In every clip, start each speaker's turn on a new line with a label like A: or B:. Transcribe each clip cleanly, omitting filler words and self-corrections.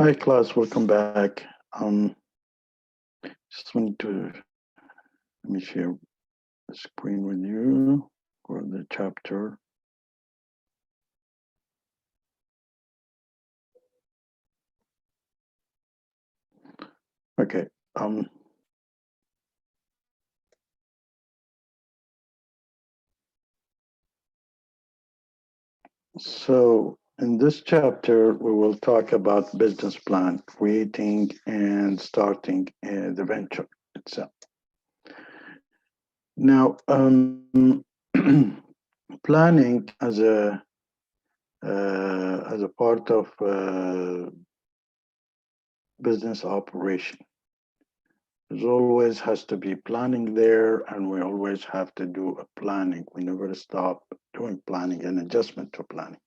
A: Hi, class. Welcome back. Just wanted to let me share the screen with you for the chapter. Okay. So in this chapter, we will talk about business plan, creating and starting the venture itself. Now, planning as a part of business operation. There's always has to be planning there, and we always have to do a planning. We never stop doing planning and adjustment to planning.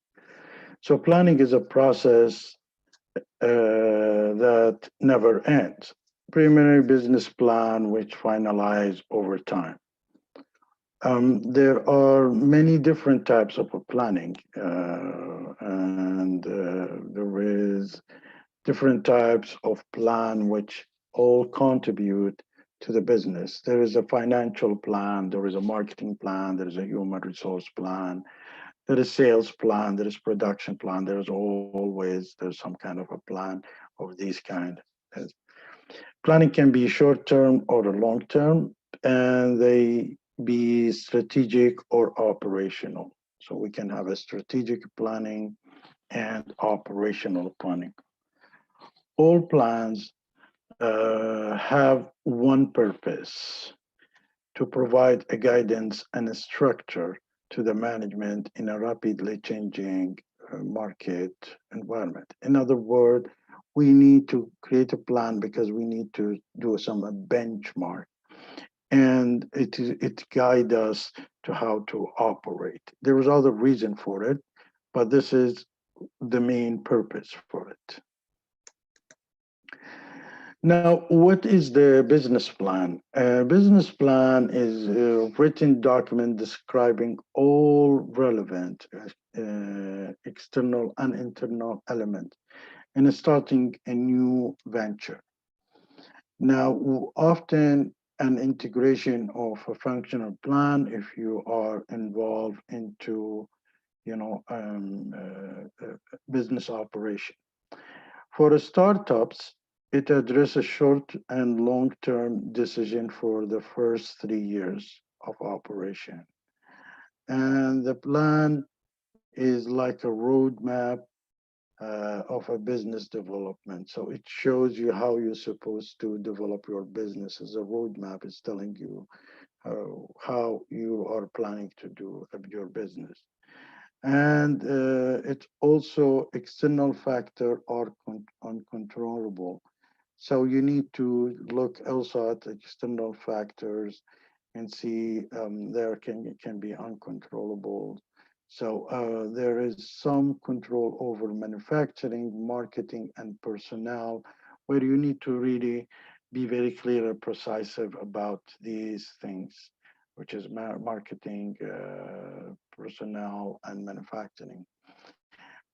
A: So planning is a process that never ends. Preliminary business plan, which finalize over time. There are many different types of planning, and there is different types of plan which all contribute to the business. There is a financial plan, there is a marketing plan, there is a human resource plan, there is sales plan, there is production plan, there's some kind of a plan of these kind. Planning can be short term or long term, and they be strategic or operational. So we can have a strategic planning and operational planning. All plans have one purpose: to provide a guidance and a structure to the management in a rapidly changing market environment. In other words, we need to create a plan because we need to do some benchmark, and it guides us to how to operate. There is other reason for it, but this is the main purpose for it. Now, what is the business plan? A business plan is a written document describing all relevant external and internal elements in starting a new venture. Now, often an integration of a functional plan if you are involved into, business operation. For startups, it addresses short and long-term decision for the first 3 years of operation. And the plan is like a roadmap of a business development. So it shows you how you're supposed to develop your business. As a roadmap is telling you how you are planning to do your business. And it's also external factor are uncontrollable. So you need to look also at external factors and see there can be uncontrollable. So there is some control over manufacturing, marketing, and personnel, where you need to really be very clear and precise about these things, which is marketing, personnel, and manufacturing.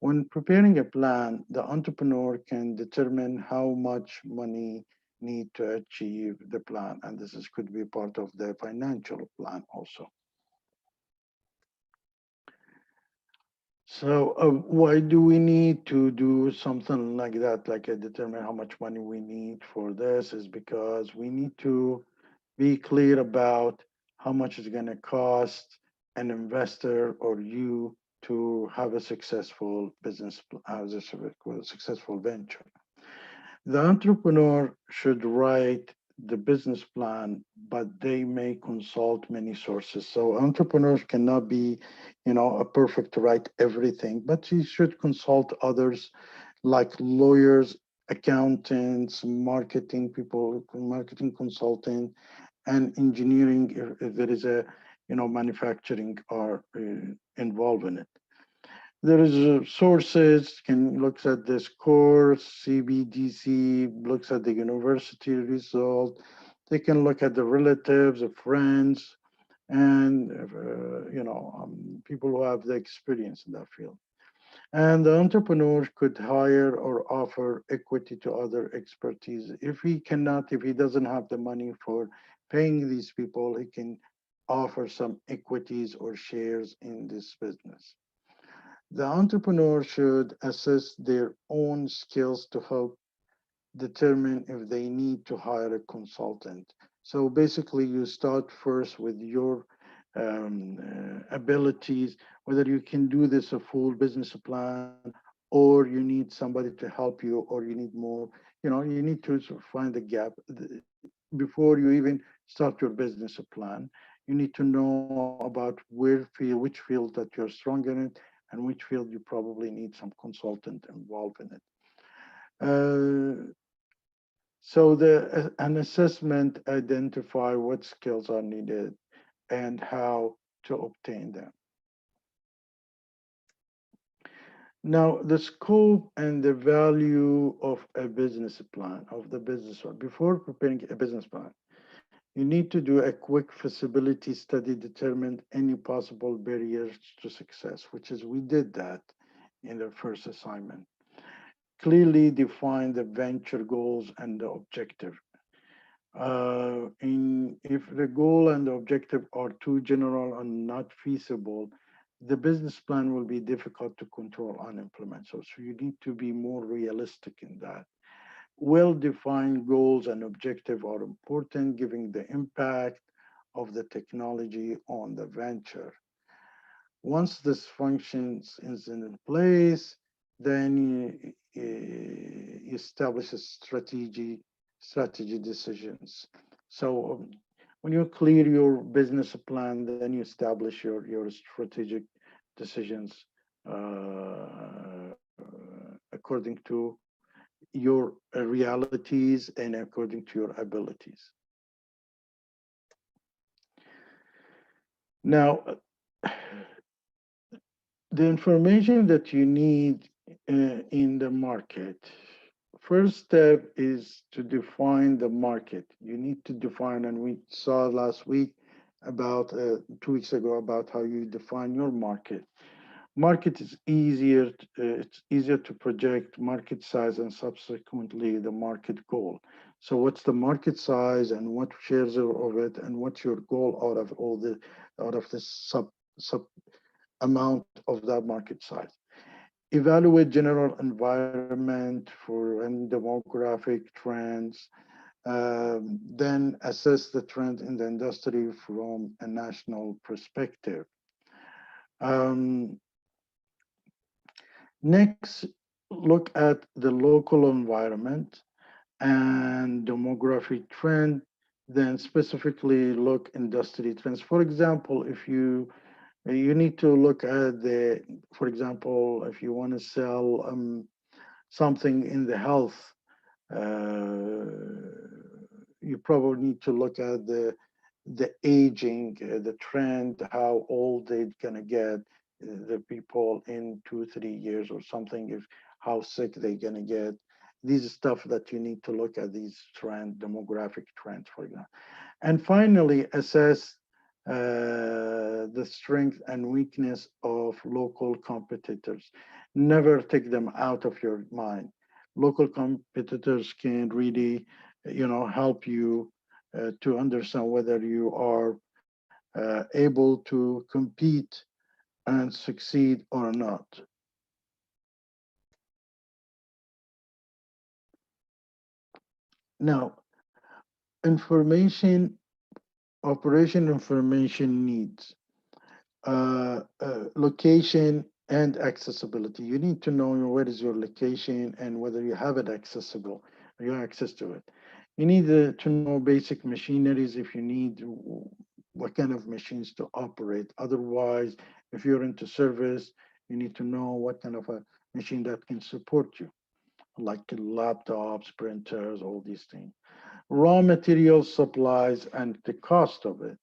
A: When preparing a plan, the entrepreneur can determine how much money need to achieve the plan, and could be part of the financial plan also. So why do we need to do something like that, like determine how much money we need for this? Is because we need to be clear about how much it's going to cost an investor or you to have a successful business, as a successful venture. The entrepreneur should write the business plan, but they may consult many sources. So entrepreneurs cannot be, a perfect to write everything, but he should consult others like lawyers, accountants, marketing people, marketing consultant, and engineering if there is a, manufacturing are involved in it. There is sources, can looks at this course, CBDC, looks at the university result. They can look at the relatives, the friends, and people who have the experience in that field. And the entrepreneur could hire or offer equity to other expertise. If he doesn't have the money for paying these people, he can offer some equities or shares in this business. The entrepreneur should assess their own skills to help determine if they need to hire a consultant. So basically, you start first with your abilities, whether you can do this a full business plan, or you need somebody to help you, or you need more. You need to sort of find the gap before you even start your business plan. You need to know about which field that you're strong in it, and which field you probably need some consultant involved in it. Uh, so an assessment identify what skills are needed and how to obtain them. Now, the scope and the value of a business plan, of the business one. Before preparing a business plan, you need to do a quick feasibility study, determine any possible barriers to success, which is we did that in the first assignment. Clearly define the venture goals and the objective. If the goal and the objective are too general and not feasible, the business plan will be difficult to control and implement. So you need to be more realistic in that. Well-defined goals and objective are important, given the impact of the technology on the venture. Once this functions is in place, then you establish a strategy decisions. So when you clear your business plan, then you establish your strategic decisions according to your realities and according to your abilities. Now, the information that you need in the market. First step is to define the market. You need to define, and we saw last week about 2 weeks ago about how you define your market. Market is easier. It's easier to project market size and subsequently the market goal. So, what's the market size and what shares of it, and what's your goal out of the sub amount of that market size? Evaluate general environment for and demographic trends, then assess the trend in the industry from a national perspective. Um, Next, look at the local environment and demographic trend, then specifically look industry trends. For example, if you need to look at for example, if you want to sell something in the health, uh, you probably need to look at the aging, the trend, how old they're gonna get, the people in 2 3 years or something, if how sick they're gonna get. These are stuff that you need to look at, these demographic trends, for example. And finally, assess the strength and weakness of local competitors. Never take them out of your mind. Local competitors can really, help you to understand whether you are able to compete and succeed or not. Now, information, operation information needs. Location and accessibility. You need to know where is your location and whether you have it accessible, you have access to it. You need to know basic machineries if you need what kind of machines to operate. Otherwise, if you're into service, you need to know what kind of a machine that can support you, like laptops, printers, all these things. Raw materials, supplies, and the cost of it.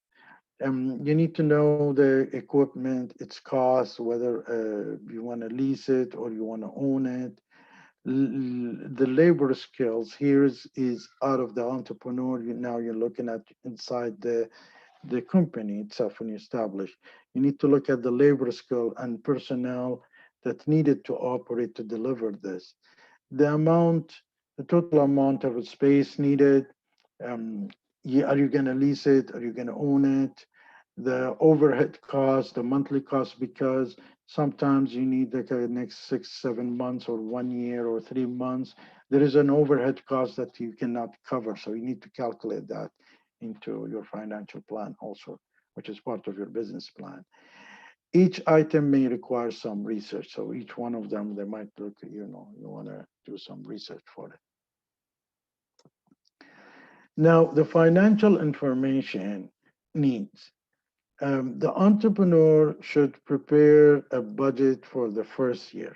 A: You need to know the equipment, its cost, whether you want to lease it or you want to own it. The labor skills here is out of the entrepreneur. Now you're looking at inside the company itself when you establish. You need to look at the labor skill and personnel that needed to operate to deliver this. The amount, the total amount of space needed, um, are you going to lease it? Are you going to own it? The overhead cost, the monthly cost, because sometimes you need like a next 6, 7 months or 1 year or 3 months. There is an overhead cost that you cannot cover. So you need to calculate that into your financial plan also, which is part of your business plan. Each item may require some research. So each one of them, they might look, you want to do some research for it. Now, the financial information needs. The entrepreneur should prepare a budget for the first year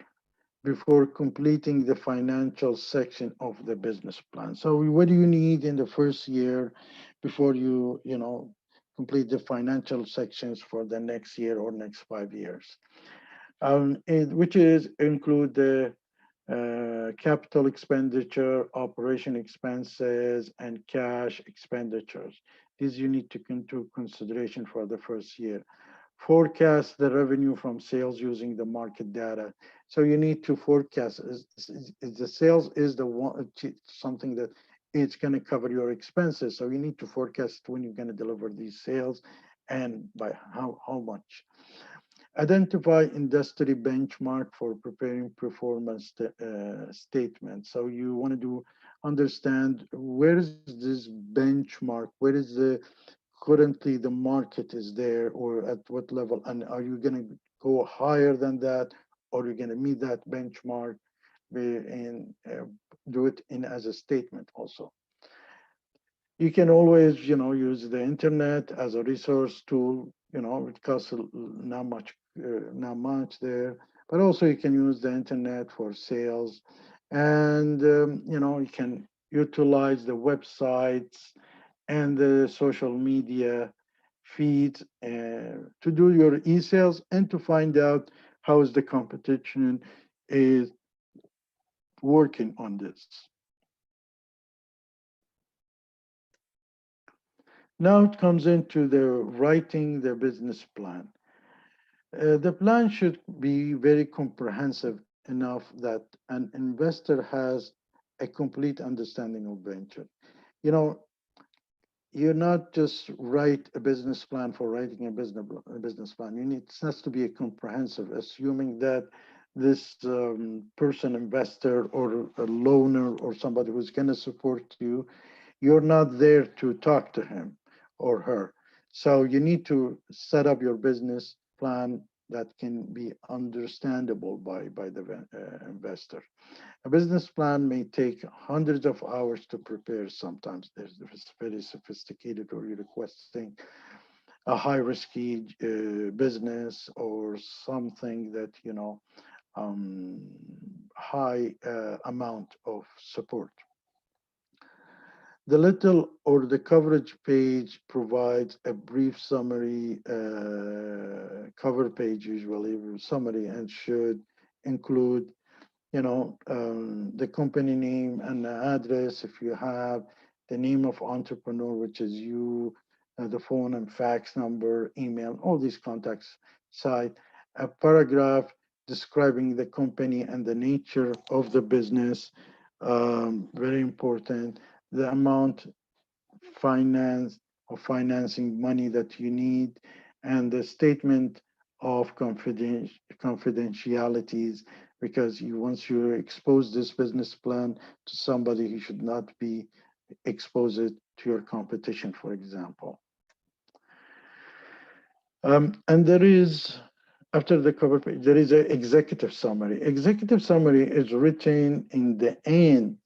A: before completing the financial section of the business plan. So what do you need in the first year before you complete the financial sections for the next year or next 5 years? Which is include the capital expenditure, operation expenses, and cash expenditures. These you need to take into consideration for the first year. Forecast the revenue from sales using the market data. So you need to forecast is the sales is the one something that it's going to cover your expenses. So you need to forecast when you're going to deliver these sales and by how much. Identify industry benchmark for preparing performance statement. So you want to understand where is this benchmark, where is the currently the market is there, or at what level, and are you going to go higher than that, or you're going to meet that benchmark and do it in as a statement also. You can always, use the internet as a resource tool. It costs not much there, but also you can use the internet for sales, and you can utilize the websites and the social media feeds to do your e-sales and to find out how is the competition is working on this. Now it comes into the writing the business plan. The plan should be very comprehensive enough that an investor has a complete understanding of venture. You know, you're not just write a business plan for writing a business plan. It has to be a comprehensive, assuming that this person, investor, or a loaner, or somebody who's going to support you, you're not there to talk to him or her. So you need to set up your business plan that can be understandable by the investor. A business plan may take hundreds of hours to prepare. Sometimes there's very sophisticated, or you're requesting a high risky business or something that, high amount of support. The little or the coverage page provides a brief summary, cover page usually, summary, and should include the company name and the address if you have, the name of entrepreneur, which is you, the phone and fax number, email, all these contacts site, a paragraph describing the company and the nature of the business, very important, the amount finance or financing money that you need, and the statement of confidentialities, because once you expose this business plan to somebody, you should not be expose it to your competition, for example. And there is, after the cover page, there is an executive summary. Executive summary is written in the end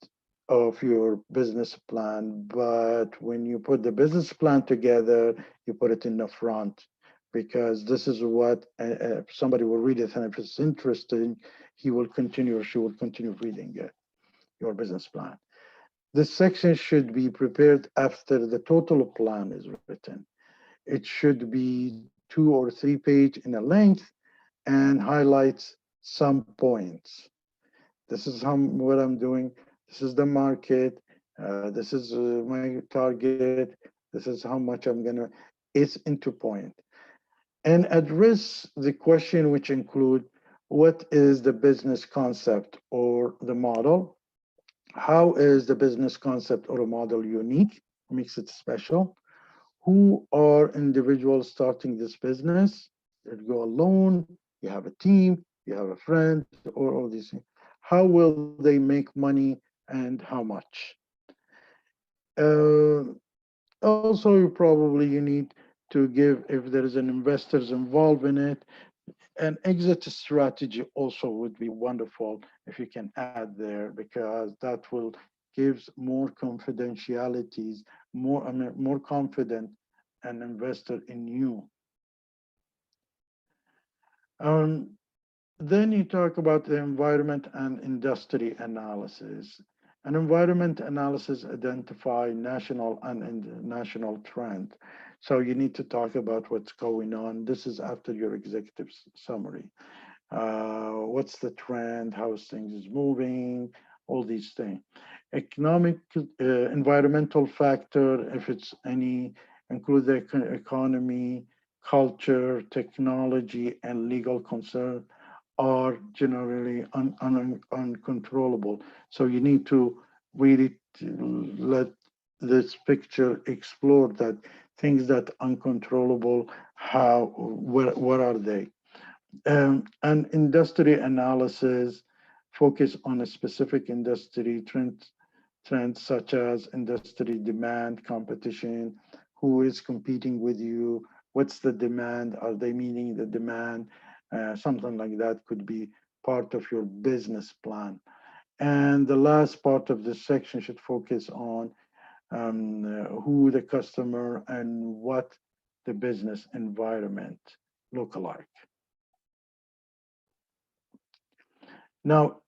A: of your business plan, but when you put the business plan together, you put it in the front, because this is what somebody will read it, and if it's interesting, he will continue or she will continue reading it, your business plan. This section should be prepared after the total plan is written. It should be 2 or 3 page in a length and highlights some points. This is what I'm doing. This is the market. This is my target. This is how much I'm gonna. It's into point, and address the question which include What is the business concept or the model? How is the business concept or a model unique? Makes it special. Who are individuals starting this business? You go alone, you have a team, you have a friend, or all these things. How will they make money and how much? Uh, Also, you need to give, if there is an investors involved in it, an exit strategy also would be wonderful if you can add there, because that will gives more confidentialities, more, I mean, more confident an investor in you. Um, then you talk about the environment and industry analysis. An environment analysis identify national and international trend. So you need to talk about what's going on. This is after your executive summary. What's the trend, how things is moving, all these things. Economic, environmental factor, if it's any, include the economy, culture, technology, and legal concern are generally uncontrollable. So you need to really let this picture explore that things that uncontrollable, how, what are they? And industry analysis focus on a specific industry trends such as industry demand, competition, who is competing with you, what's the demand, are they meeting the demand? Something like that could be part of your business plan. And the last part of this section should focus on who the customer and what the business environment look like. Now,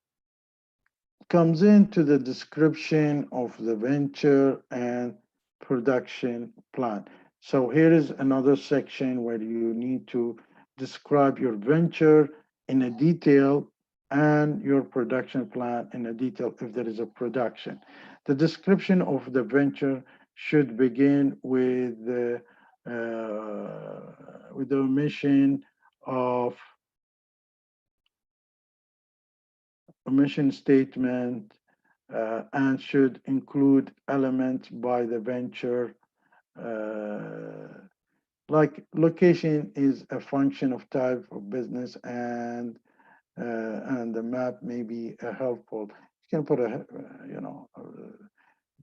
A: comes into the description of the venture and production plan. So here is another section where you need to describe your venture in a detail and your production plan in a detail if there is a production. The description of the venture should begin with the mission of a mission statement and should include elements by the venture. Uh, like location is a function of type of business, and the map may be helpful. You can put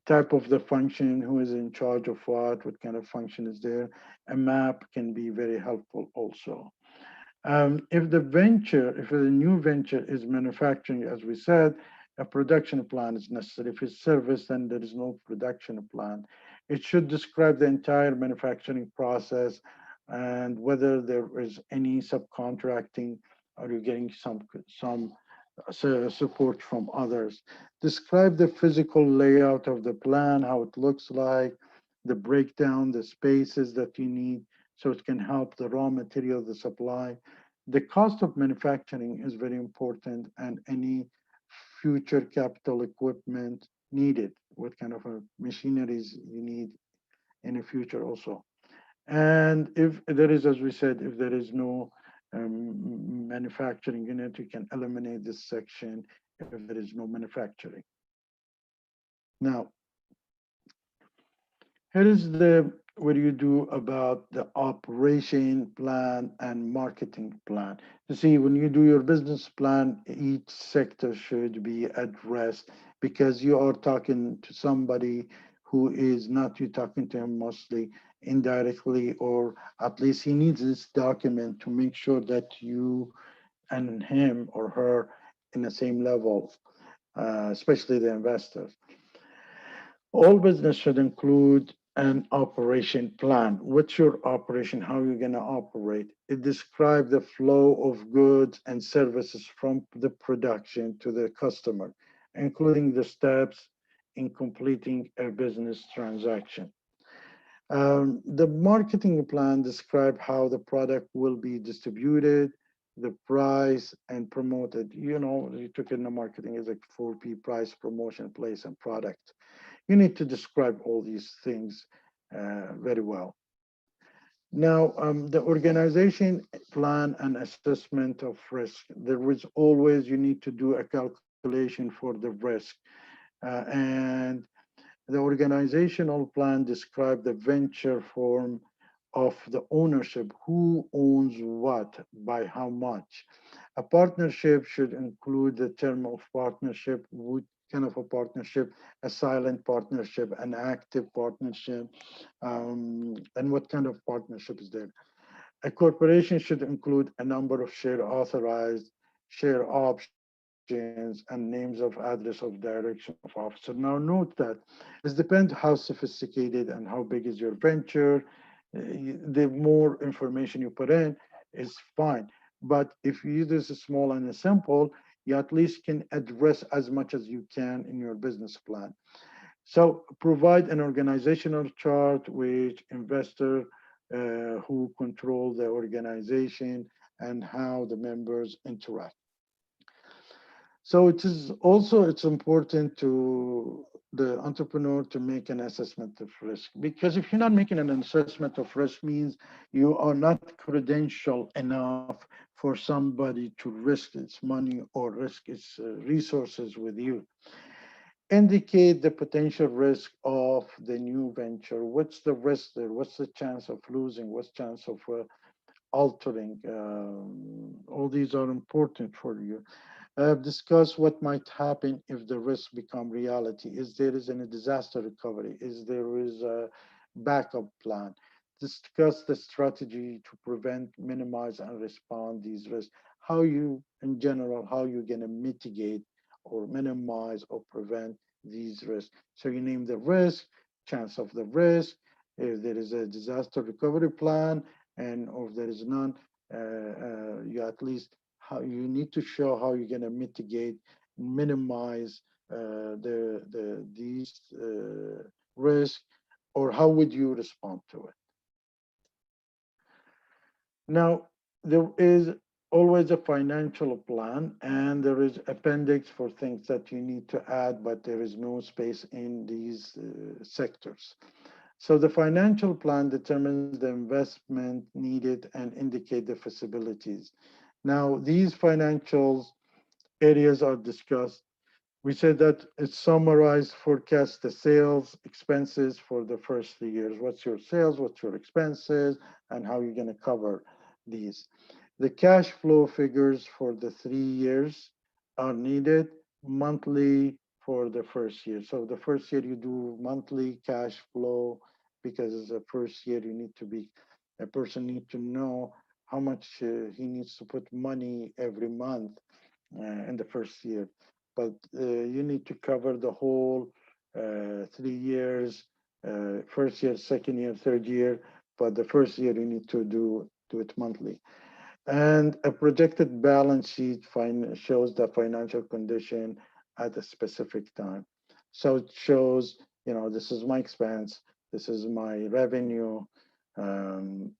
A: type of the function, who is in charge of what kind of function is there. A map can be very helpful also. If a new venture is manufacturing, as we said, a production plan is necessary. If it's service, then there is no production plan. It should describe the entire manufacturing process and whether there is any subcontracting, or you're getting some support from others. Describe the physical layout of the plan, how it looks like, the breakdown, the spaces that you need, so it can help the raw material, the supply. The cost of manufacturing is very important, and any future capital equipment needed, what kind of machineries you need in the future also. And if there is, as we said, if there is no manufacturing unit, you can eliminate this section if there is no manufacturing. Now, here is the what do you do about the operation plan and marketing plan. You see, when you do your business plan, each sector should be addressed, because you are talking to somebody who is not you talking to him mostly indirectly, or at least he needs this document to make sure that you and him or her in the same level, especially the investors. All business should include an operation plan. What's your operation? How are you going to operate? It describes the flow of goods and services from the production to the customer, including the steps in completing a business transaction. The marketing plan describes how the product will be distributed, the price, and promoted. You know, you took it in the marketing as like 4P: price, promotion, place, and product. You need to describe all these things very well. Now, the organization plan and assessment of risk. There is always, you need to do a calculation for the risk. And the organizational plan describes the venture form of the ownership, who owns what, by how much. A partnership should include the term of partnership, what kind of a partnership, a silent partnership, an active partnership, and what kind of partnership is there. A corporation should include a number of share authorized, share options, and names of address of direction of officer. Now note that it depends how sophisticated and how big is your venture. The more information you put in is fine. But if you use this small and simple, you at least can address as much as you can in your business plan. So provide an organizational chart which investor who control the organization and how the members interact. So it is also, it's important to the entrepreneur to make an assessment of risk, because if you're not making an assessment of risk means you are not credential enough for somebody to risk its money or risk its resources with you. Indicate the potential risk of the new venture. What's the risk there? What's the chance of losing? What's the chance of altering? All these are important for you. Discuss what might happen if the risk become reality. Is there is any disaster recovery? Is there is a backup plan? Discuss the strategy to prevent, minimize, and respond these risks. How you, in general, how you're going to mitigate or minimize or prevent these risks. So you name the risk, chance of the risk, if there is a disaster recovery plan, and or if there is none, you at least how you need to show how you're going to mitigate, minimize these risks, or how would you respond to it. Now, there is always a financial plan, and there is appendix for things that you need to add, but there is no space in these sectors. So the financial plan determines the investment needed and indicate the feasibilities. Now, these financials areas are discussed. We said that it's summarized, forecast the sales, expenses for the first 3 years. What's your sales, what's your expenses, and how you're going to cover these. The cash flow figures for the 3 years are needed monthly for the first year. So the first year you do monthly cash flow because it's the first year you need to be, a person need to know how much he needs to put money every month in the first year. But you need to cover the whole 3 years, first year, second year, third year. But the first year you need to do it monthly. And a projected balance sheet shows the financial condition at a specific time. So it shows, this is my expense, this is my revenue. Um,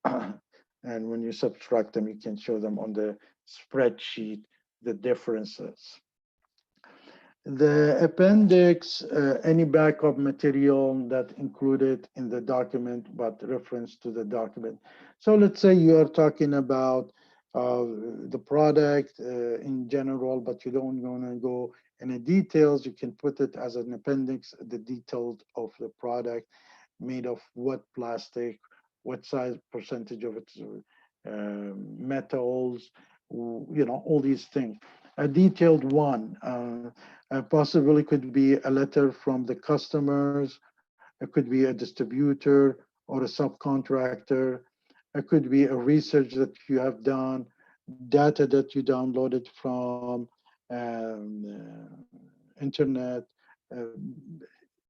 A: and when you subtract them, you can show them on the spreadsheet, the differences. The appendix, any backup material that included in the document, but reference to the document. So let's say you are talking about the product in general, but you don't want to go into details. You can put it as an appendix, the details of the product, made of what plastic, what size percentage of its metals, all these things. A detailed one. Possibly could be a letter from the customers. It could be a distributor or a subcontractor. It could be a research that you have done, data that you downloaded from internet.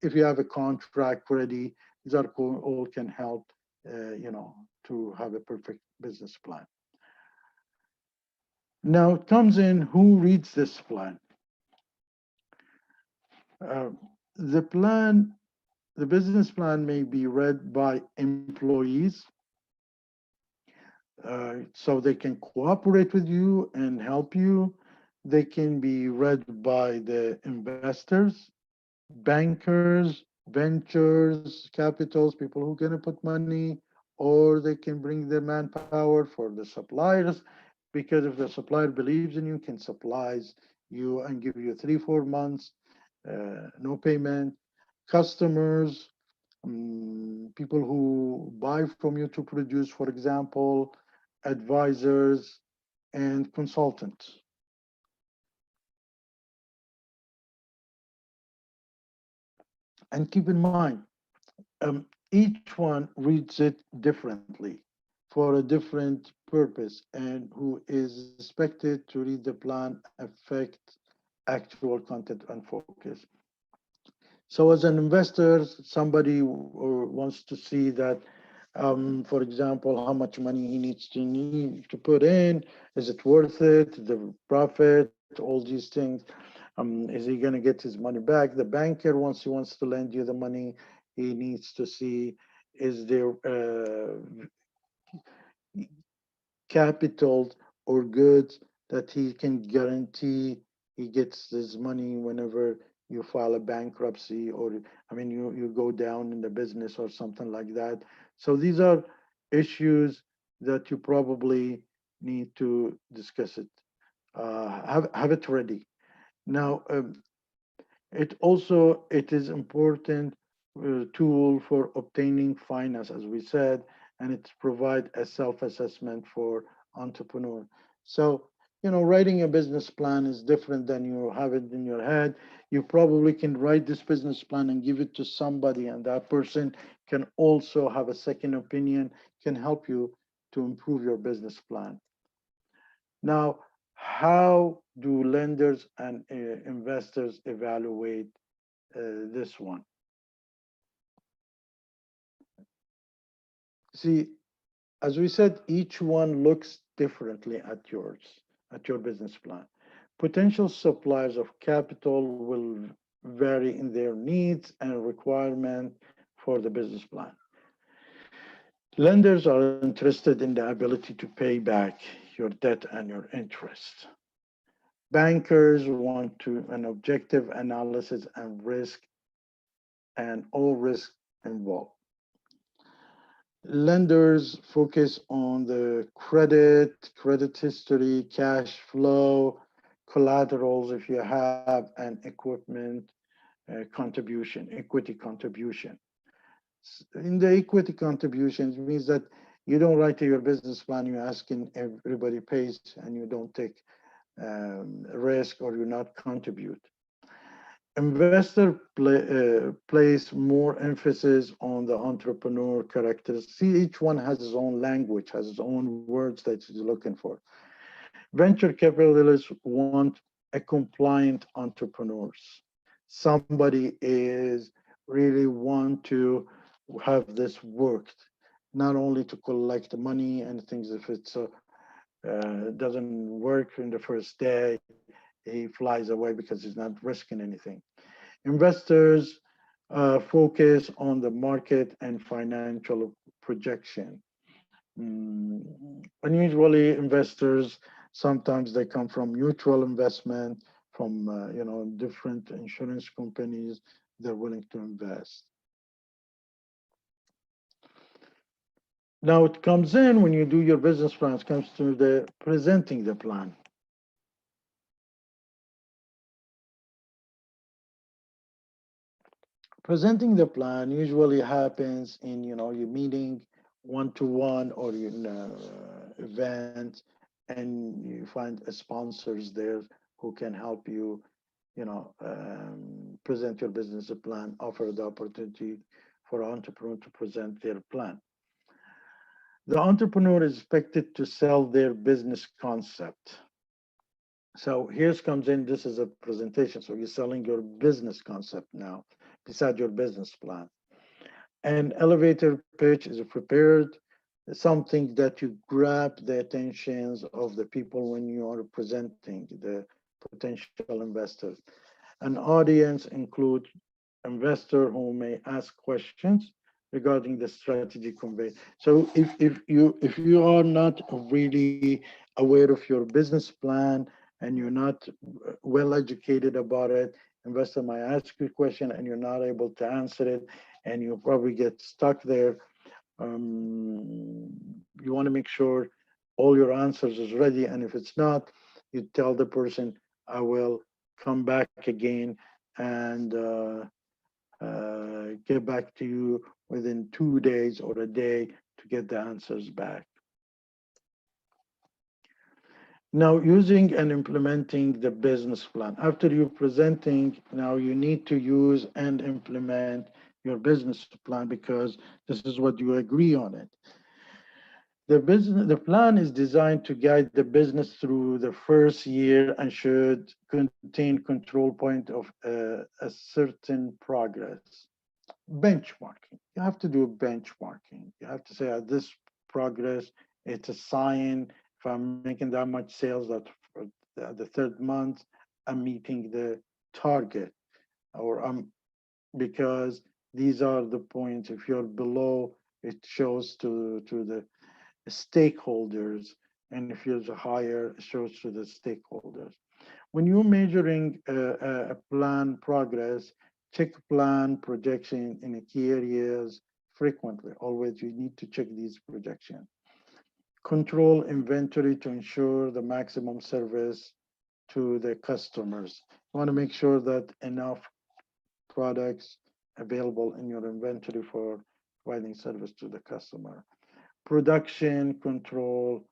A: If you have a contract ready, these are all can help, to have a perfect business plan. Now it comes in who reads this plan. Uh, the plan, the business plan may be read by employees, so they can cooperate with you and help you. They can be read by the investors, bankers, ventures, capitals, people who are going to put money, or they can bring their manpower for the suppliers, because if the supplier believes in you, can supplies you and give you 3 4 months no payment. Customers, people who buy from you to produce, for example, advisors and consultants. And keep in mind, each one reads it differently for a different purpose, and who is expected to read the plan affect actual content and focus. So, as an investor, somebody wants to see that, for example, how much money he needs to put in. Is it worth it? The profit, all these things. Is he going to get his money back? The banker, once he wants to lend you the money, he needs to see, is there capital or goods that he can guarantee he gets his money whenever you file a bankruptcy, or I mean you go down in the business or something like that. So these are issues that you probably need to discuss it. Have it ready. Now, it is important tool for obtaining finance, as we said, and it provide a self-assessment for entrepreneur. So, writing a business plan is different than you have it in your head. You probably can write this business plan and give it to somebody, and that person can also have a second opinion, can help you to improve your business plan. Now, how do lenders and investors evaluate this one? See, as we said, each one looks differently at yours, at your business plan. Potential suppliers of capital will vary in their needs and requirement for the business plan. Lenders are interested in the ability to pay back your debt and your interest. Bankers want to an objective analysis and risk and all risk involved. Lenders focus on the credit history, cash flow, collaterals if you have, and equipment contribution, equity contribution. In the equity contributions means that you don't write to your business plan, you're asking everybody pays and you don't take risk or you not contribute. Place more emphasis on the entrepreneur characters. See, each one has his own language, has his own words that he's looking for. Venture capitalists want a compliant entrepreneurs. Somebody is really want to have this worked, not only to collect the money and things. If it's doesn't work in the first day, he flies away because he's not risking anything. Investors focus on the market and financial projection. Unusually, investors sometimes they come from mutual investment, from different insurance companies. They're willing to invest. Now it comes in when you do your business plan. It comes to the presenting the plan. Presenting the plan usually happens in your meeting one to one or in event, and you find sponsors there who can help you present your business plan, offer the opportunity for an entrepreneur to present their plan. The entrepreneur is expected to sell their business concept. So here's comes in, this is a presentation. So you're selling your business concept now, beside your business plan. An elevator pitch is prepared, something that you grab the attentions of the people when you are presenting the potential investors. An audience includes investor who may ask questions regarding the strategy conveyed. So if you are not really aware of your business plan and you're not well educated about it, investor might ask you a question and you're not able to answer it, and you probably get stuck there. You want to make sure all your answers is ready, and if it's not, you tell the person, I will come back again and get back to you within 2 days or a day to get the answers back. Now, using and implementing the business plan. After you're presenting, now you need to use and implement your business plan because this is what you agree on it. The plan is designed to guide the business through the first year and should contain control point of a certain progress. Benchmarking. You have to do benchmarking. You have to say, this progress, it's a sign. If I'm making that much sales, that for the third month, I'm meeting the target, or I'm because these are the points. If you're below, it shows to the stakeholders, and if you're higher, it shows to the stakeholders. When you're measuring a plan progress, check plan projection in the key areas frequently. Always, you need to check these projections. Control inventory to ensure the maximum service to the customers. You want to make sure that enough products available in your inventory for providing service to the customer. Production control,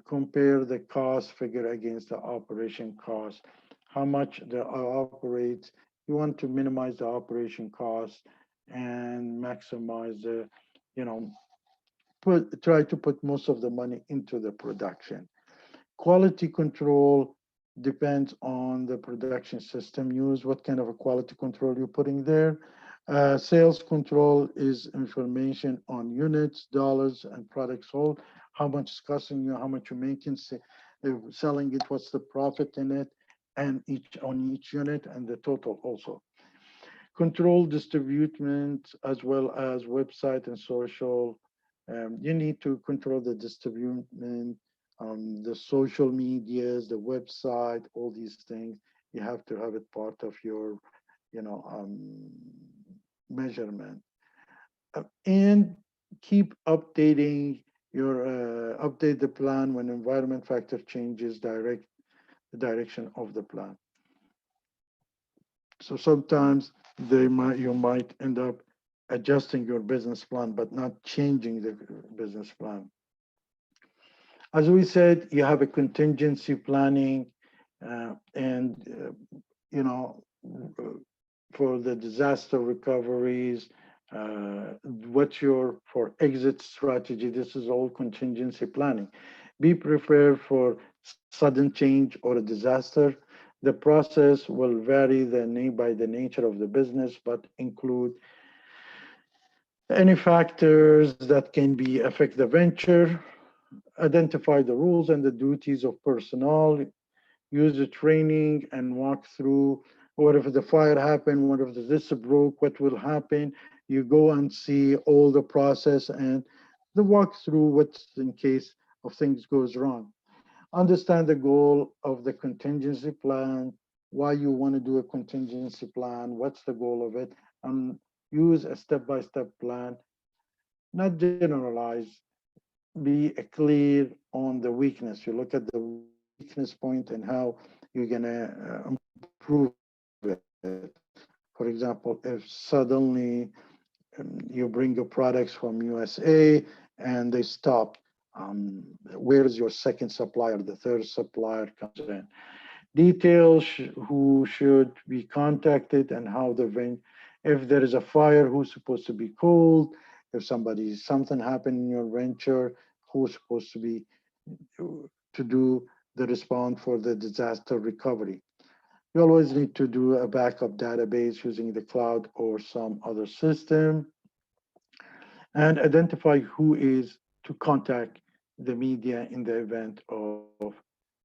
A: compare the cost figure against the operation cost. How much the operates, you want to minimize the operation cost and maximize the, you know, try to put most of the money into the production. Quality control depends on the production system used, what kind of a quality control you're putting there. Sales control is information on units, dollars, and products sold, how much it's costing you, how much you're making, selling it, what's the profit in it, and each unit, and the total also. Control distribution as well as website and social. You need to control the distribution, the social medias, the website, all these things. You have to have it part of your, you know, measurement. And keep updating update the plan when environment factor changes the direction of the plan. So sometimes you might end up adjusting your business plan, but not changing the business plan. As we said, you have a contingency planning, and you know, for the disaster recoveries, what's your for exit strategy. This is all contingency planning. Be prepared for sudden change or a disaster. The process will vary by the nature of the business, but include any factors that can be affect the venture. Identify the rules and the duties of personnel. Use the training and walk through. What if the fire happened? What if this broke? What will happen? You go and see all the process and the walk through what's in case of things goes wrong. Understand the goal of the contingency plan, why you want to do a contingency plan, what's the goal of it, and use a step-by-step plan, not generalize. Be clear on the weakness. You look at the weakness point and how you're going to improve it. For example, if suddenly you bring your products from USA and they stop, where is your second supplier? The third supplier comes in. Details who should be contacted and how the if there is a fire, who's supposed to be called. If something happened in your venture, who's supposed to be to do the response for the disaster recovery. You always need to do a backup database using the cloud or some other system, and identify who is to contact the media in the event of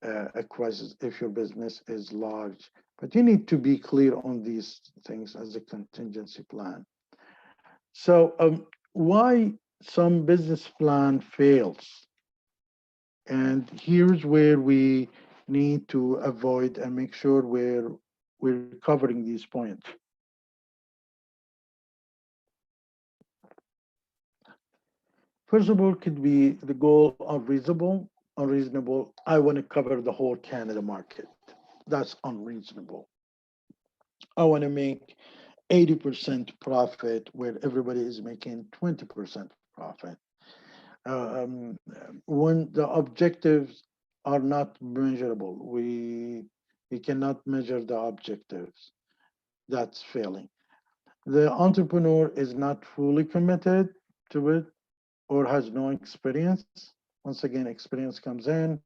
A: a crisis if your business is large. But you need to be clear on these things as a contingency plan. So why some business plan fails? And here's where we need to avoid and make sure we're covering these points. First of all, could be the goal unreasonable. Unreasonable. I want to cover the whole Canada market. That's unreasonable. I want to make 80% profit where everybody is making 20% profit. Um, when the objectives are not measurable, we cannot measure the objectives. That's failing. The entrepreneur is not fully committed to it or has no experience. Once again, experience comes in.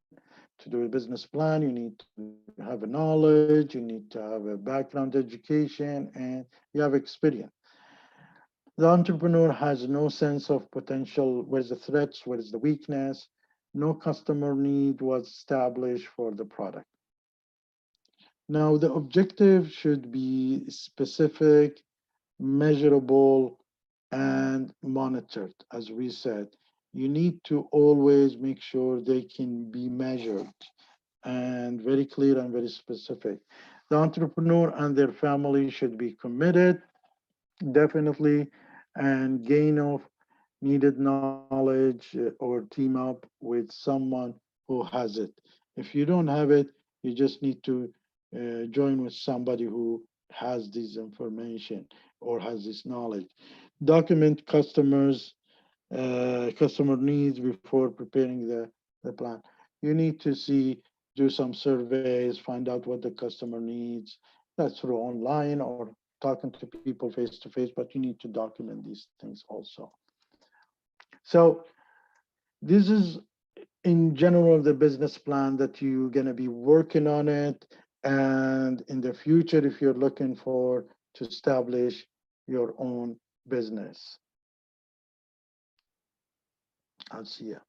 A: To do a business plan, you need to have a knowledge, you need to have a background education, and you have experience. The entrepreneur has no sense of potential. Where's the threats? Where is the weakness? No customer need was established for the product. Now, the objective should be specific, measurable, and monitored. As we said, you need to always make sure they can be measured and very clear and very specific. The entrepreneur and their family should be committed, definitely, and gain of needed knowledge or team up with someone who has it. If you don't have it, you just need to join with somebody who has this information or has this knowledge. Document customer needs before preparing the plan. You need to do some surveys, find out what the customer needs. That's through online or talking to people face to face, but you need to document these things also. So this is in general the business plan that you're going to be working on it. And in the future, if you're looking for to establish your own business, I'll see you.